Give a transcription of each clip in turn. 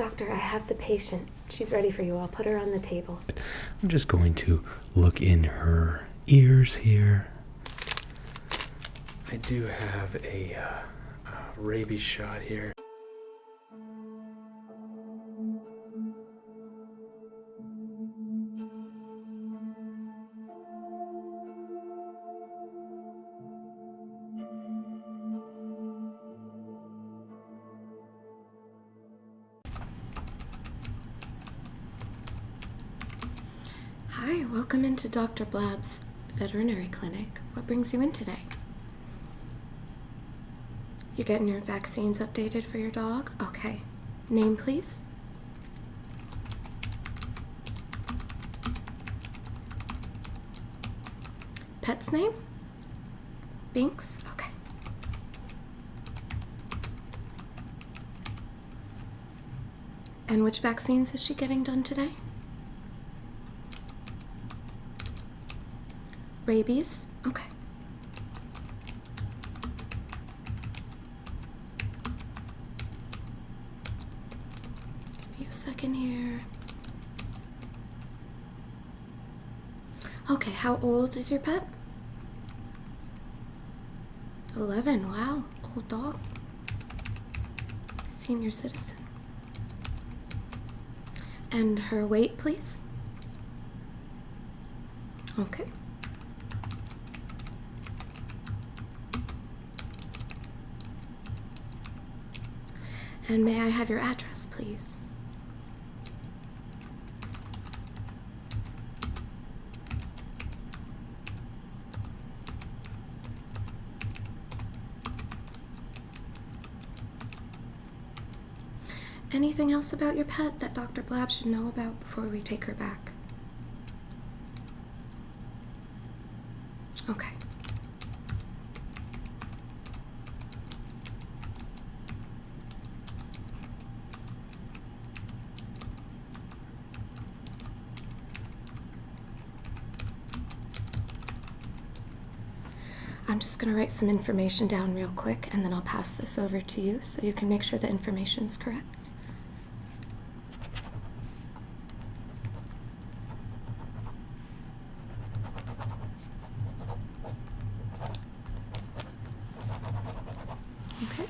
Doctor, I have the patient. She's ready for you. I'll put her on the table. I'm just going to look in her ears here. I do have a rabies shot here. Hi, welcome into Dr. Blab's veterinary clinic. What brings you in today? You getting your vaccines updated for your dog? Okay. Name, please? Pet's name? Binks? Okay. And which vaccines is she getting done today? Rabies? Okay. Give me a second here. Okay, how old is your pet? 11, wow, old dog. Senior citizen. And her weight, please? Okay. And may I have your address, please? Anything else about your pet that Dr. Blab should know about before we take her back? Okay. I'm just going to write some information down real quick, and then I'll pass this over to you so you can make sure the information's correct. Okay.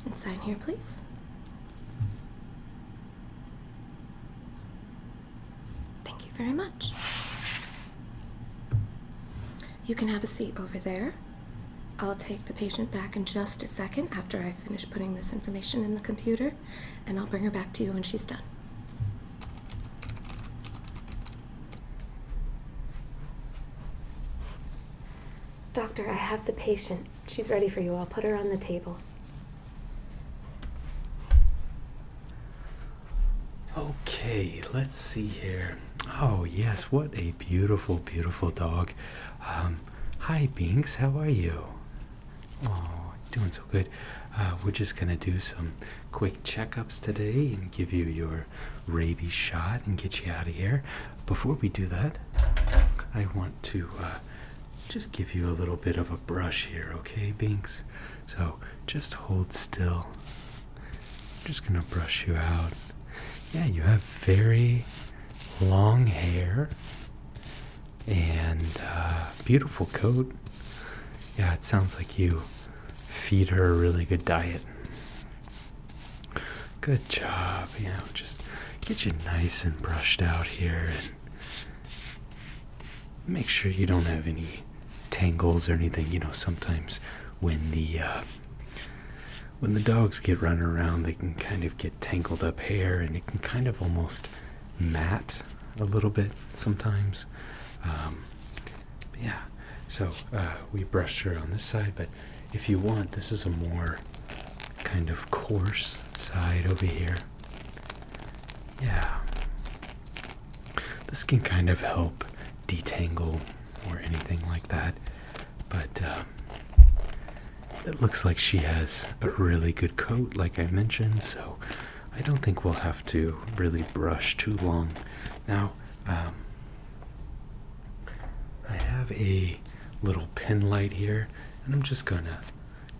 And sign here, please. Thank you very much. You can have a seat over there. I'll take the patient back in just a second after I finish putting this information in the computer, and I'll bring her back to you when she's done. Doctor, I have the patient. She's ready for you. I'll put her on the table. Okay, let's see here. Oh yes, what a beautiful, beautiful dog. Hi Binks, how are you? Oh, doing so good. We're just gonna do some quick checkups today and give you your rabies shot and get you out of here. Before we do that, I want to just give you a little bit of a brush here, okay, Binks? So just hold still. I'm just gonna brush you out. Yeah, you have very long hair and beautiful coat. Yeah, it sounds like you feed her a really good diet. Good job. You know, just get you nice and brushed out here and make sure you don't have any tangles or anything. You know, sometimes when the dogs get running around, they can kind of get tangled up hair, and it can kind of almost mat a little bit sometimes. Yeah, so we brushed her on this side, but if you want, this is a more kind of coarse side over here. Yeah, this can kind of help detangle or anything like that, but it looks like she has a really good coat, like I mentioned, so I don't think we'll have to really brush too long. Now, I have a little pin light here, and I'm just gonna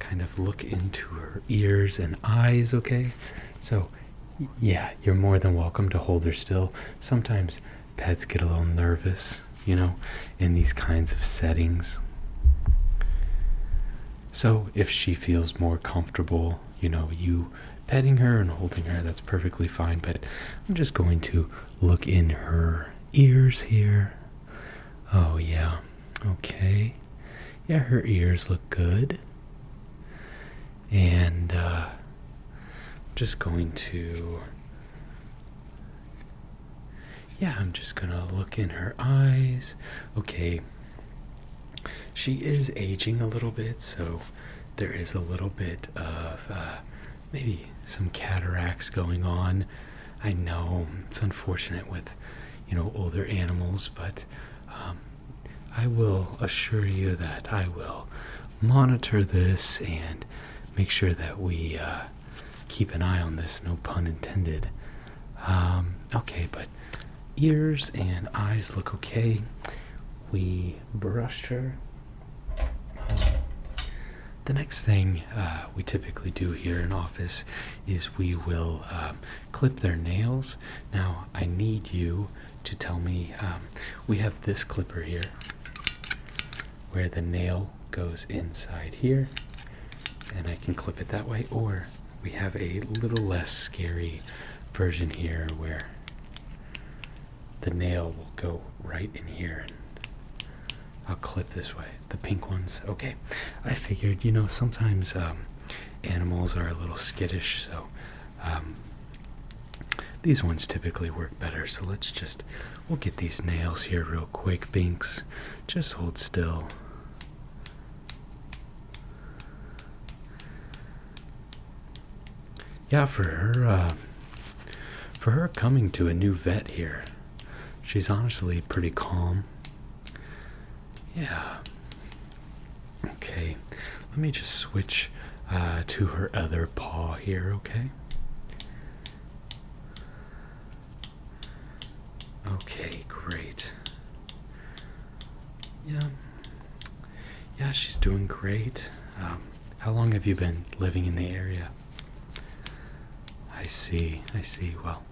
kind of look into her ears and eyes, okay? So, yeah, you're more than welcome to hold her still. Sometimes pets get a little nervous, in these kinds of settings. So if she feels more comfortable, you petting her and holding her, that's perfectly fine. But I'm just going to look in her ears here. Oh, yeah. Okay. Yeah, her ears look good. And just going to... Yeah, I'm just going to look in her eyes. Okay. She is aging a little bit, so there is a little bit of maybe some cataracts going on. I know it's unfortunate with, older animals, but I will assure you that I will monitor this and make sure that we keep an eye on this, no pun intended. Okay, but ears and eyes look okay. We brushed her. The next thing we typically do here in office is we will clip their nails. Now, I need you to tell me, we have this clipper here where the nail goes inside here, and I can clip it that way, or we have a little less scary version here where the nail will go right in here. I'll clip this way. The pink ones. Okay. I figured, sometimes animals are a little skittish, so these ones typically work better. So we'll get these nails here real quick, Binks. Just hold still. Yeah, for her coming to a new vet here, she's honestly pretty calm. Yeah. Okay. Let me just switch to her other paw here, okay? Okay, great. Yeah. Yeah, she's doing great. How long have you been living in the area? I see. Well,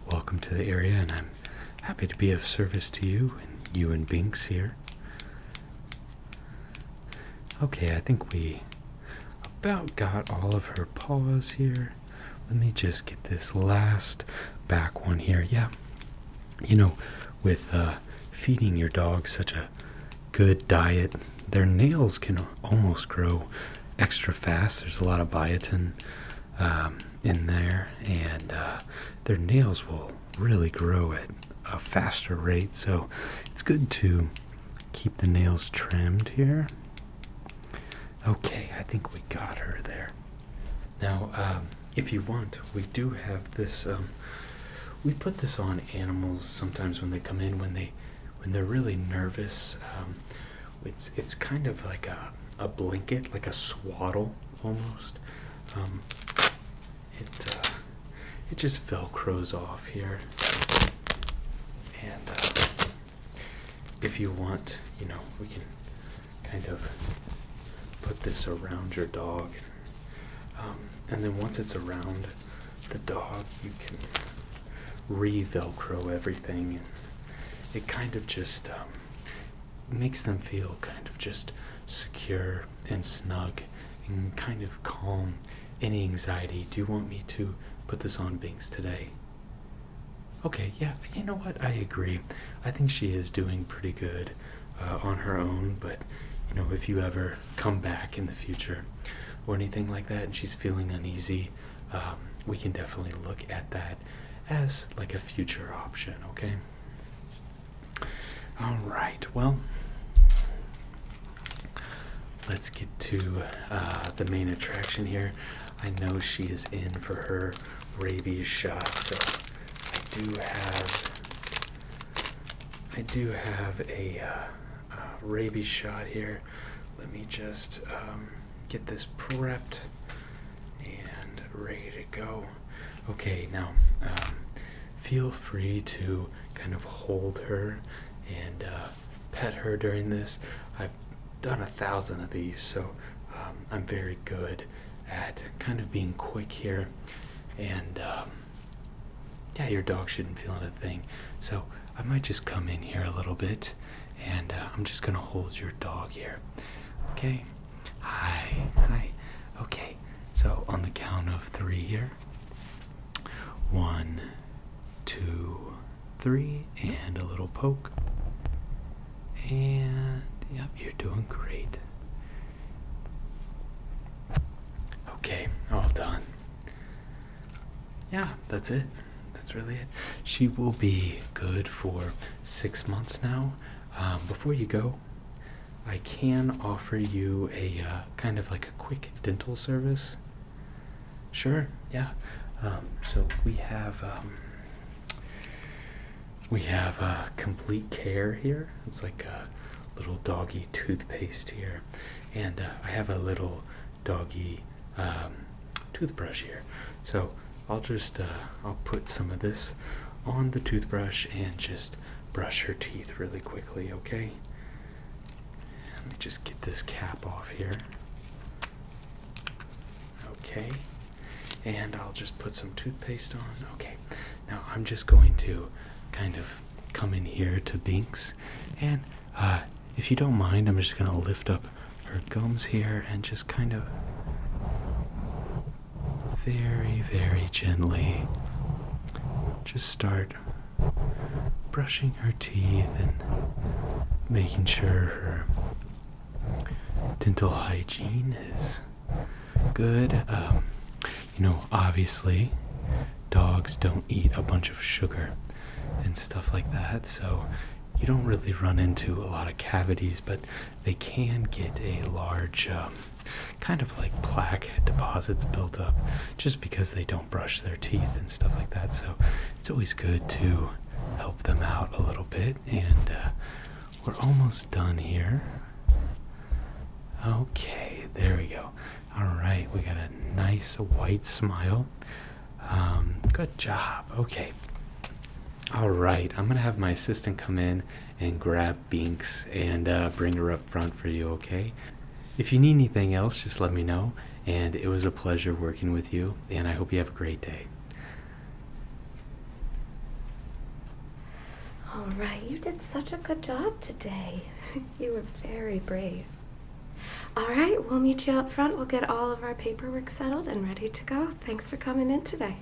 welcome to the area, and I'm happy to be of service to you and Binks here. Okay, I think we about got all of her paws here. Let me just get this last back one here. Yeah, with feeding your dog such a good diet, their nails can almost grow extra fast. There's a lot of biotin in there, and their nails will really grow at a faster rate. So it's good to keep the nails trimmed here. Okay, I think we got her there. Now, if you want, we do have this, we put this on animals sometimes when they come in, when they're really nervous. It's kind of like a blanket, like a swaddle almost. It just velcros off here. And if you want, we can kind of put this around your dog, and then once it's around the dog, you can re-velcro everything, and it kind of just makes them feel kind of just secure and snug and kind of calm any anxiety. Do you want me to put this on Binks today? Okay, yeah, you know what, I agree. I think she is doing pretty good on her own, but if you ever come back in the future or anything like that and she's feeling uneasy, we can definitely look at that as like a future option, okay? All right, well, let's get to the main attraction here. I know she is in for her rabies shot, so I do have a rabies shot here. Let me just get this prepped and ready to go. Okay, now feel free to kind of hold her and pet her during this. I've done 1,000 of these, so I'm very good at kind of being quick here, and yeah, your dog shouldn't feel anything. So I might just come in here a little bit, and I'm just gonna hold your dog here. Okay? Hi. Okay, so on the count of 3 here. 1, 2, 3, and a little poke. And yep, you're doing great. Okay, all done. Yeah, that's it. That's really it. She will be good for 6 months now. Before you go, I can offer you a kind of like a quick dental service. Sure, yeah. So we have complete care here. It's like a little doggy toothpaste here, and I have a little doggy toothbrush here. So I'll put some of this on the toothbrush and just brush her teeth really quickly, okay? Let me just get this cap off here. Okay. And I'll just put some toothpaste on. Okay. Now I'm just going to kind of come in here to Binks, and if you don't mind, I'm just gonna lift up her gums here and just kind of very, very gently just start brushing her teeth and making sure her dental hygiene is good. Obviously, dogs don't eat a bunch of sugar and stuff like that, so you don't really run into a lot of cavities, but they can get a large kind of like plaque deposits built up just because they don't brush their teeth and stuff like that. So it's always good to help them out a little bit, and we're almost done here. Okay, there we go. All right, we got a nice white smile. Good job. Okay. All right, I'm gonna have my assistant come in and grab Binks and bring her up front for you, okay? If you need anything else, just let me know. And it was a pleasure working with you, and I hope you have a great day. All right, you did such a good job today. You were very brave. All right, we'll meet you up front. We'll get all of our paperwork settled and ready to go. Thanks for coming in today.